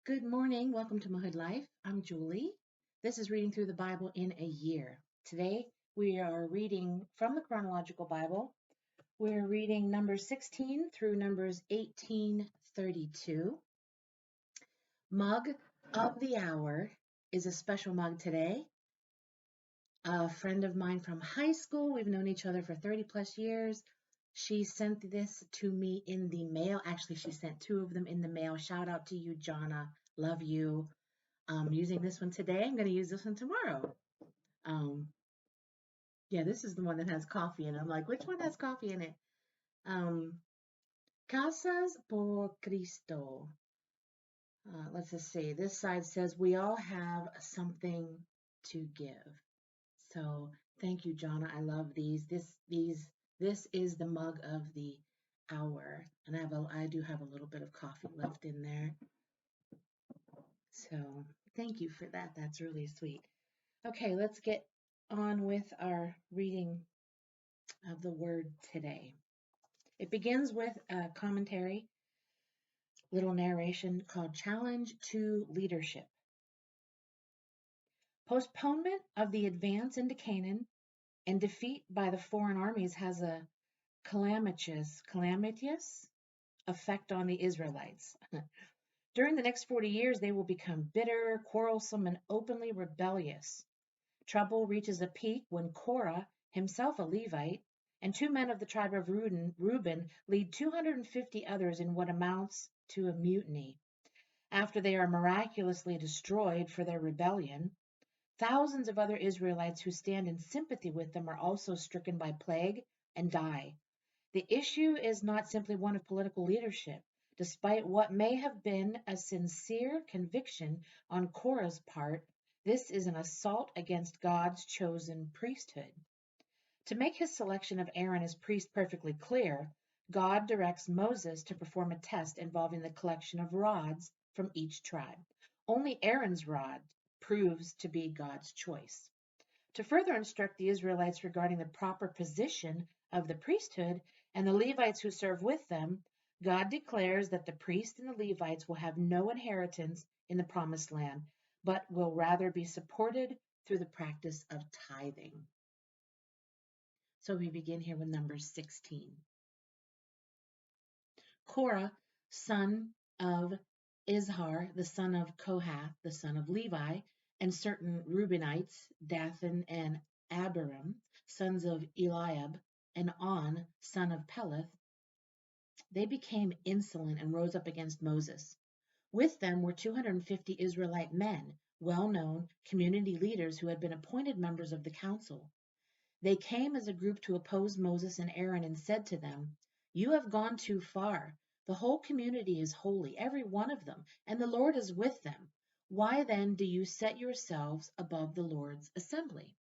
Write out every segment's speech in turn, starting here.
Good morning. Welcome to Motherhood Life. I'm Julie. This is reading through the Bible in a year. Today we are reading from the Chronological Bible. We're reading Numbers 16 through Numbers 18:32. Mug of the Hour is a special mug today. A friend of mine from high school, we've known each other for 30 plus years. She sent this to me in the mail. Actually, she sent two of them in the mail. Shout out to you, Jonna. Love you. I'm using this one today. I'm going to use this one tomorrow. Um, yeah, this is the one that has coffee in it. I'm like, which one has coffee in it? Um, Casas por Cristo. Let's just see. This side says we all have something to give. So thank you, Jonna. I love these. This is the mug of the hour, and I do have a little bit of coffee left in there. So thank you for that. That's really sweet. Okay, let's get on with our reading of the word today. It begins with a commentary, little narration called Challenge to Leadership. Postponement of the advance into Canaan and defeat by the foreign armies has a calamitous effect on the Israelites. During the next 40 years, they will become bitter, quarrelsome, and openly rebellious. Trouble reaches a peak when Korah, himself a Levite, and two men of the tribe of Reuben lead 250 others in what amounts to a mutiny. After they are miraculously destroyed for their rebellion, thousands of other Israelites who stand in sympathy with them are also stricken by plague and die. The issue is not simply one of political leadership. Despite what may have been a sincere conviction on Korah's part, this is an assault against God's chosen priesthood. To make his selection of Aaron as priest perfectly clear, God directs Moses to perform a test involving the collection of rods from each tribe. Only Aaron's rod proves to be God's choice. To further instruct the Israelites regarding the proper position of the priesthood and the Levites who serve with them, God declares that the priests and the Levites will have no inheritance in the promised land, but will rather be supported through the practice of tithing. So we begin here with Numbers 16. Korah, son of Izhar, the son of Kohath, the son of Levi, and certain Reubenites, Dathan and Abiram, sons of Eliab, and On, son of Peleth, they became insolent and rose up against Moses. With them were 250 Israelite men, well-known community leaders who had been appointed members of the council. They came as a group to oppose Moses and Aaron and said to them, "You have gone too far. The whole community is holy, every one of them, and the Lord is with them. Why then do you set yourselves above the Lord's assembly?"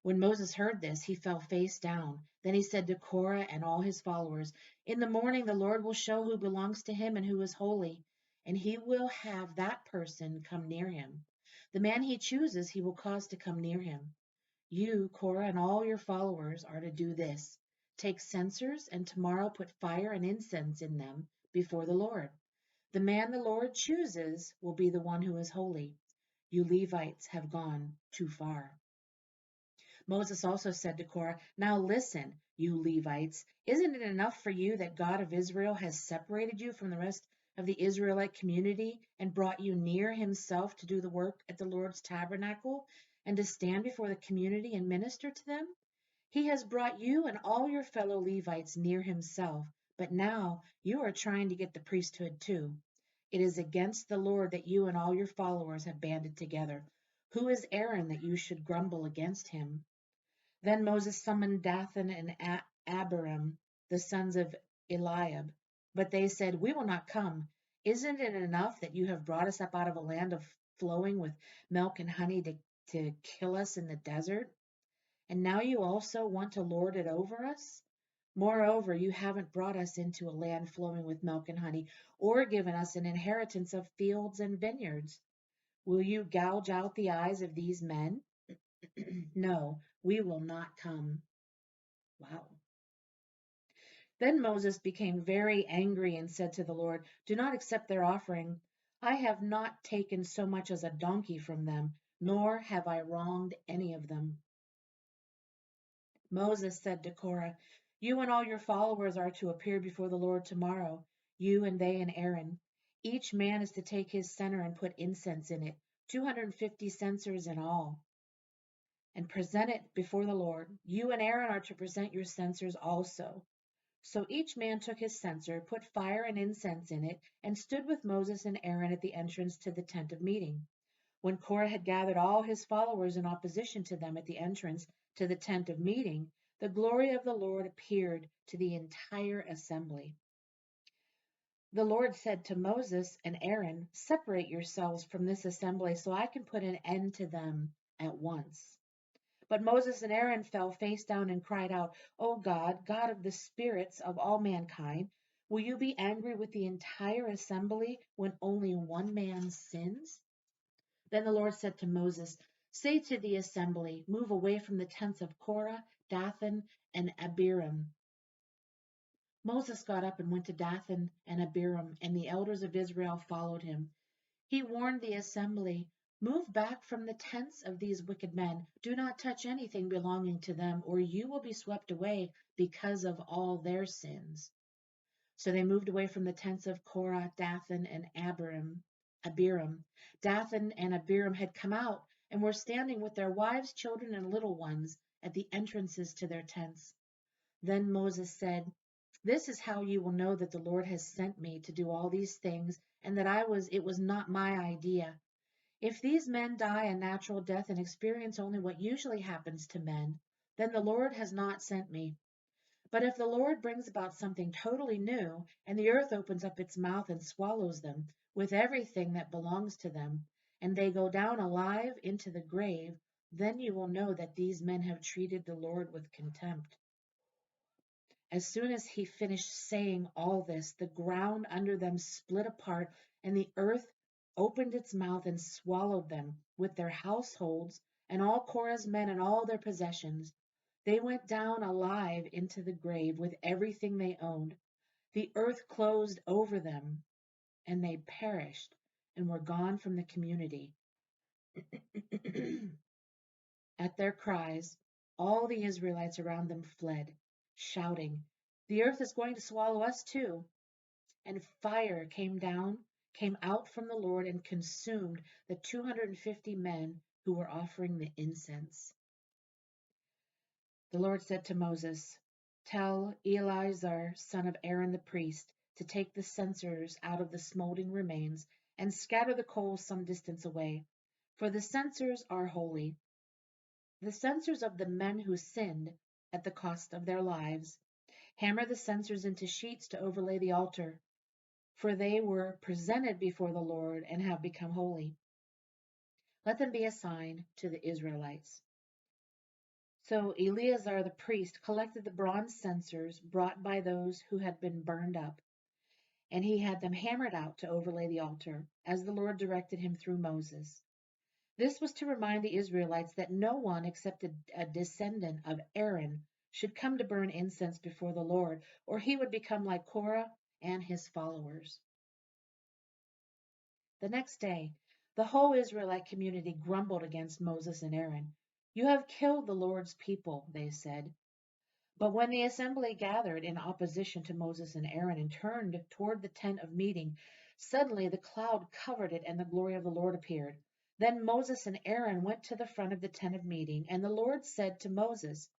When Moses heard this, he fell face down. Then he said to Korah and all his followers, "In the morning the Lord will show who belongs to him and who is holy, and he will have that person come near him. The man he chooses he will cause to come near him. You, Korah, and all your followers are to do this. Take censers and tomorrow put fire and incense in them before the Lord. The man the Lord chooses will be the one who is holy. You Levites have gone too far." Moses also said to Korah, "Now listen, you Levites, isn't it enough for you that God of Israel has separated you from the rest of the Israelite community and brought you near himself to do the work at the Lord's tabernacle and to stand before the community and minister to them? He has brought you and all your fellow Levites near himself, but now you are trying to get the priesthood too. It is against the Lord that you and all your followers have banded together. Who is Aaron that you should grumble against him?" Then Moses summoned Dathan and Abiram, the sons of Eliab. But they said, "We will not come. Isn't it enough that you have brought us up out of a land of flowing with milk and honey to kill us in the desert? And now you also want to lord it over us? Moreover, you haven't brought us into a land flowing with milk and honey, or given us an inheritance of fields and vineyards. Will you gouge out the eyes of these men? No, we will not come." Wow. Then Moses became very angry and said to the Lord, "Do not accept their offering. I have not taken so much as a donkey from them, nor have I wronged any of them." Moses said to Korah, "You and all your followers are to appear before the Lord tomorrow, you and they and Aaron. Each man is to take his censer and put incense in it, 250 censers in all, and present it before the Lord. You and Aaron are to present your censers also." So each man took his censer, put fire and incense in it, and stood with Moses and Aaron at the entrance to the tent of meeting. When Korah had gathered all his followers in opposition to them at the entrance to the tent of meeting, the glory of the Lord appeared to the entire assembly. The Lord said to Moses and Aaron, "Separate yourselves from this assembly so I can put an end to them at once." But Moses and Aaron fell face down and cried out, "O God, God of the spirits of all mankind, will you be angry with the entire assembly when only one man sins?" Then the Lord said to Moses, "Say to the assembly, move away from the tents of Korah, Dathan, and Abiram." Moses got up and went to Dathan and Abiram, and the elders of Israel followed him. He warned the assembly, "Move back from the tents of these wicked men. Do not touch anything belonging to them, or you will be swept away because of all their sins." So they moved away from the tents of Korah, Dathan, and Abiram. Dathan and Abiram had come out and were standing with their wives, children, and little ones at the entrances to their tents. Then Moses said, "This is how you will know that the Lord has sent me to do all these things, and that it was not my idea. If these men die a natural death and experience only what usually happens to men, then the Lord has not sent me. But if the Lord brings about something totally new, and the earth opens up its mouth and swallows them, with everything that belongs to them, and they go down alive into the grave, then you will know that these men have treated the Lord with contempt." As soon as he finished saying all this, the ground under them split apart, and the earth opened its mouth and swallowed them, with their households, and all Korah's men and all their possessions. They went down alive into the grave with everything they owned. The earth closed over them, and they perished and were gone from the community. At their cries, all the Israelites around them fled, shouting, "The earth is going to swallow us too." And fire came out from the Lord and consumed the 250 men who were offering the incense. The Lord said to Moses, "Tell Eleazar, son of Aaron the priest, to take the censers out of the smoldering remains and scatter the coals some distance away, for the censers are holy. The censers of the men who sinned at the cost of their lives. Hammer the censers into sheets to overlay the altar, for they were presented before the Lord and have become holy. Let them be a sign to the Israelites." So Eleazar the priest collected the bronze censers brought by those who had been burned up, and he had them hammered out to overlay the altar, as the Lord directed him through Moses. This was to remind the Israelites that no one except a descendant of Aaron should come to burn incense before the Lord, or he would become like Korah and his followers. The next day, the whole Israelite community grumbled against Moses and Aaron. "You have killed the Lord's people," they said. But when the assembly gathered in opposition to Moses and Aaron and turned toward the tent of meeting, suddenly the cloud covered it and the glory of the Lord appeared. Then Moses and Aaron went to the front of the tent of meeting, and the Lord said to Moses,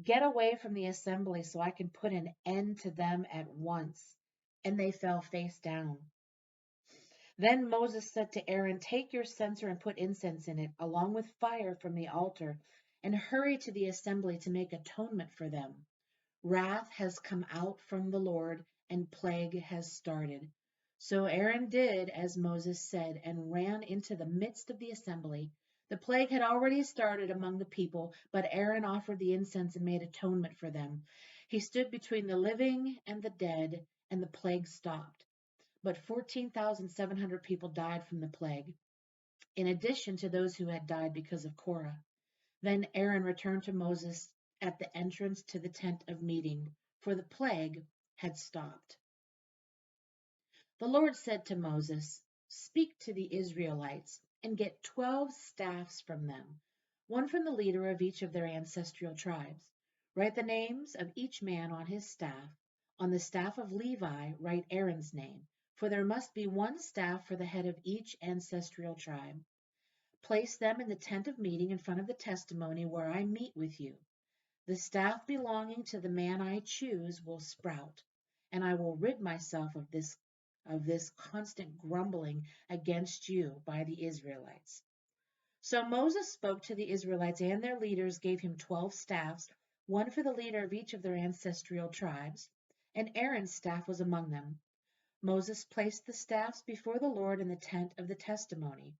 "Get away from the assembly so I can put an end to them at once." And they fell face down. Then Moses said to Aaron, "Take your censer and put incense in it, along with fire from the altar, and hurry to the assembly to make atonement for them. Wrath has come out from the Lord, and plague has started." So Aaron did as Moses said and ran into the midst of the assembly. The plague had already started among the people, but Aaron offered the incense and made atonement for them. He stood between the living and the dead, and the plague stopped. But 14,700 people died from the plague, in addition to those who had died because of Korah. Then Aaron returned to Moses at the entrance to the tent of meeting, for the plague had stopped. The Lord said to Moses, speak to the Israelites and get 12 staffs from them, one from the leader of each of their ancestral tribes. Write the names of each man on his staff. On the staff of Levi, write Aaron's name, for there must be one staff for the head of each ancestral tribe. Place them in the tent of meeting in front of the testimony where I meet with you. The staff belonging to the man I choose will sprout, and I will rid myself of this constant grumbling against you by the Israelites. So Moses spoke to the Israelites, and their leaders gave him 12 staffs, one for the leader of each of their ancestral tribes, and Aaron's staff was among them. Moses placed the staffs before the Lord in the tent of the testimony.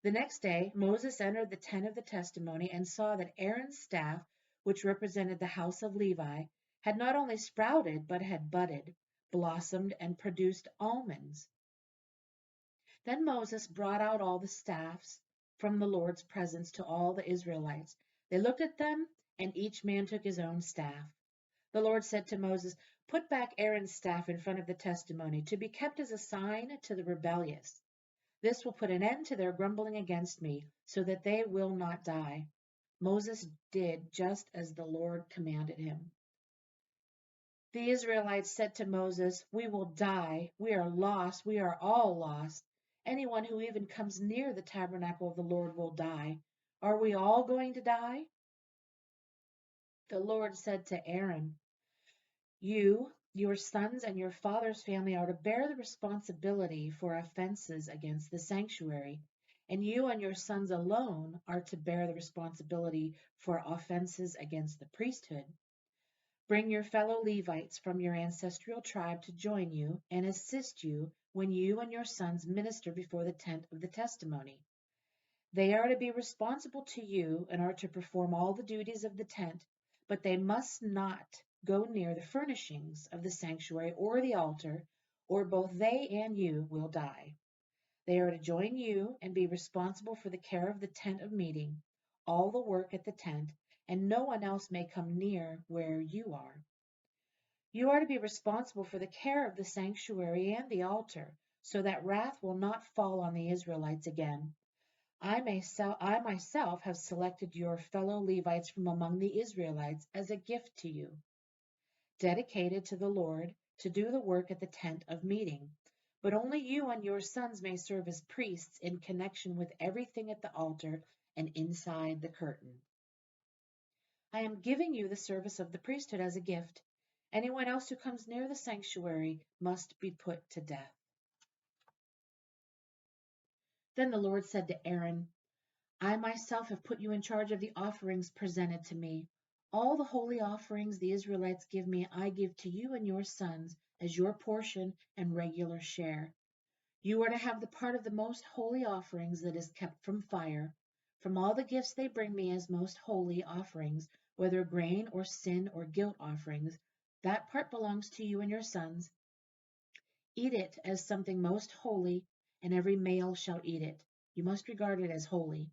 The next day Moses entered the tent of the testimony and saw that Aaron's staff, which represented the house of Levi, had not only sprouted, but had budded, blossomed, and produced almonds. Then Moses brought out all the staffs from the Lord's presence to all the Israelites. They looked at them, and each man took his own staff. The Lord said to Moses, "Put back Aaron's staff in front of the testimony, to be kept as a sign to the rebellious. This will put an end to their grumbling against me, so that they will not die." Moses did just as the Lord commanded him. The Israelites said to Moses, "We will die. We are lost. We are all lost. Anyone who even comes near the tabernacle of the Lord will die. Are we all going to die?" The Lord said to Aaron, "You, your sons, and your father's family are to bear the responsibility for offenses against the sanctuary, and you and your sons alone are to bear the responsibility for offenses against the priesthood. Bring your fellow Levites from your ancestral tribe to join you and assist you when you and your sons minister before the tent of the testimony. They are to be responsible to you and are to perform all the duties of the tent, but they must not go near the furnishings of the sanctuary or the altar, or both they and you will die. They are to join you and be responsible for the care of the tent of meeting, all the work at the tent, and no one else may come near where you are. You are to be responsible for the care of the sanctuary and the altar, so that wrath will not fall on the Israelites again. I myself have selected your fellow Levites from among the Israelites as a gift to you, dedicated to the Lord, to do the work at the tent of meeting. But only you and your sons may serve as priests in connection with everything at the altar and inside the curtain. I am giving you the service of the priesthood as a gift. Anyone else who comes near the sanctuary must be put to death." Then the Lord said to Aaron, "I myself have put you in charge of the offerings presented to me. All the holy offerings the Israelites give me, I give to you and your sons as your portion and regular share. You are to have the part of the most holy offerings that is kept from fire. From all the gifts they bring me as most holy offerings, whether grain or sin or guilt offerings, that part belongs to you and your sons. Eat it as something most holy, and every male shall eat it. You must regard it as holy.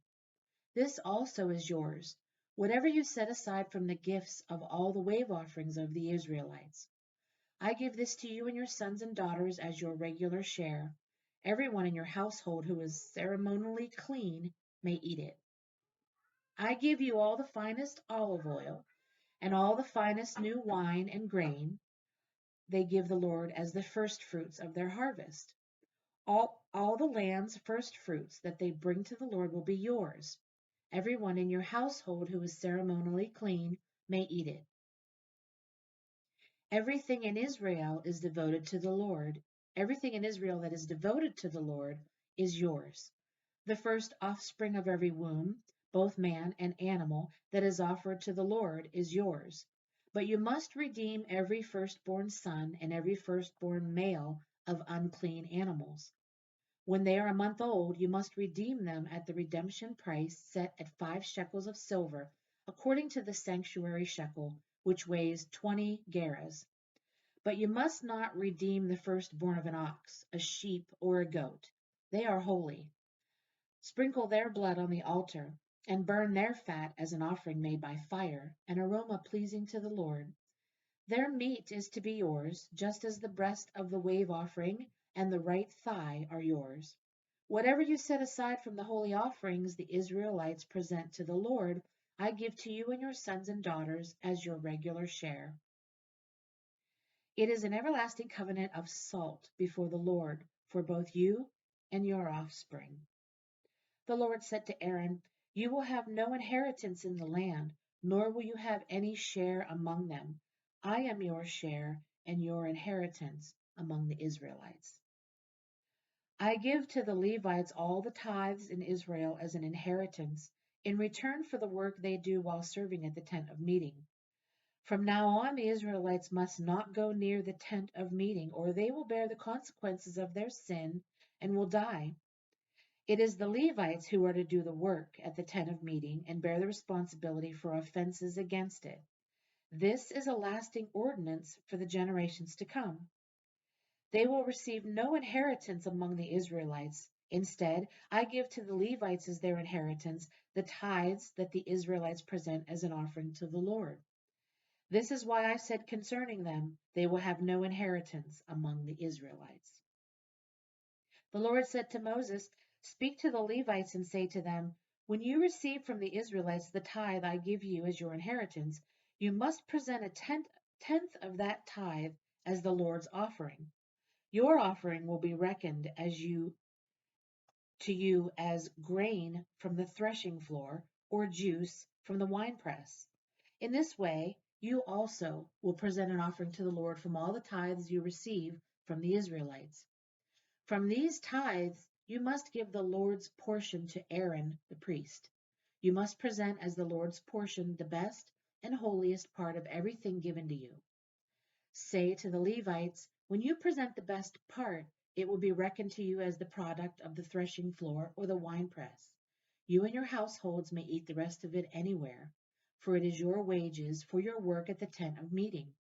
This also is yours, whatever you set aside from the gifts of all the wave offerings of the Israelites. I give this to you and your sons and daughters as your regular share. Everyone in your household who is ceremonially clean may eat it. I give you all the finest olive oil and all the finest new wine and grain they give the Lord as the first fruits of their harvest. All the land's first fruits that they bring to the Lord will be yours. Everyone in your household who is ceremonially clean may eat it. Everything in Israel is devoted to the Lord. Everything in Israel that is devoted to the Lord is yours. The first offspring of every womb, both man and animal, that is offered to the Lord is yours. But you must redeem every firstborn son and every firstborn male of unclean animals. When they are a month old, you must redeem them at the redemption price set at 5 shekels of silver, according to the sanctuary shekel, which weighs 20 gerahs. But you must not redeem the firstborn of an ox, a sheep, or a goat. They are holy. Sprinkle their blood on the altar, and burn their fat as an offering made by fire, an aroma pleasing to the Lord. Their meat is to be yours, just as the breast of the wave offering and the right thigh are yours. Whatever you set aside from the holy offerings the Israelites present to the Lord, I give to you and your sons and daughters as your regular share. It is an everlasting covenant of salt before the Lord for both you and your offspring. The Lord said to Aaron, You will have no inheritance in the land, nor will you have any share among them. I am your share and your inheritance among the Israelites. I give to the Levites all the tithes in Israel as an inheritance in return for the work they do while serving at the tent of meeting. From now on, the Israelites must not go near the tent of meeting, or they will bear the consequences of their sin and will die. It is the Levites who are to do the work at the tent of meeting and bear the responsibility for offenses against it. This is a lasting ordinance for the generations to come. They will receive no inheritance among the Israelites. Instead, I give to the Levites as their inheritance the tithes that the Israelites present as an offering to the Lord. This is why I said concerning them, they will have no inheritance among the Israelites. The Lord said to Moses, Speak to the Levites and say to them, When you receive from the Israelites the tithe I give you as your inheritance, you must present a tenth of that tithe as the Lord's offering. Your offering will be reckoned to you as grain from the threshing floor or juice from the winepress. In this way, you also will present an offering to the Lord from all the tithes you receive from the Israelites. From these tithes, you must give the Lord's portion to Aaron the priest. You must present as the Lord's portion the best and holiest part of everything given to you. Say to the Levites, When you present the best part, it will be reckoned to you as the product of the threshing floor or the winepress. You and your households may eat the rest of it anywhere, for it is your wages for your work at the tent of meeting.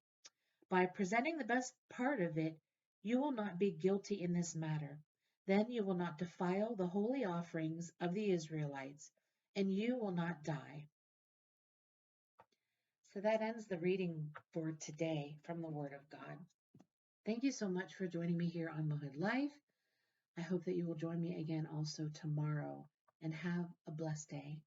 By presenting the best part of it, you will not be guilty in this matter. Then you will not defile the holy offerings of the Israelites, and you will not die. So that ends the reading for today from the Word of God. Thank you so much for joining me here on Mohood Life. I hope that you will join me again also tomorrow, and have a blessed day.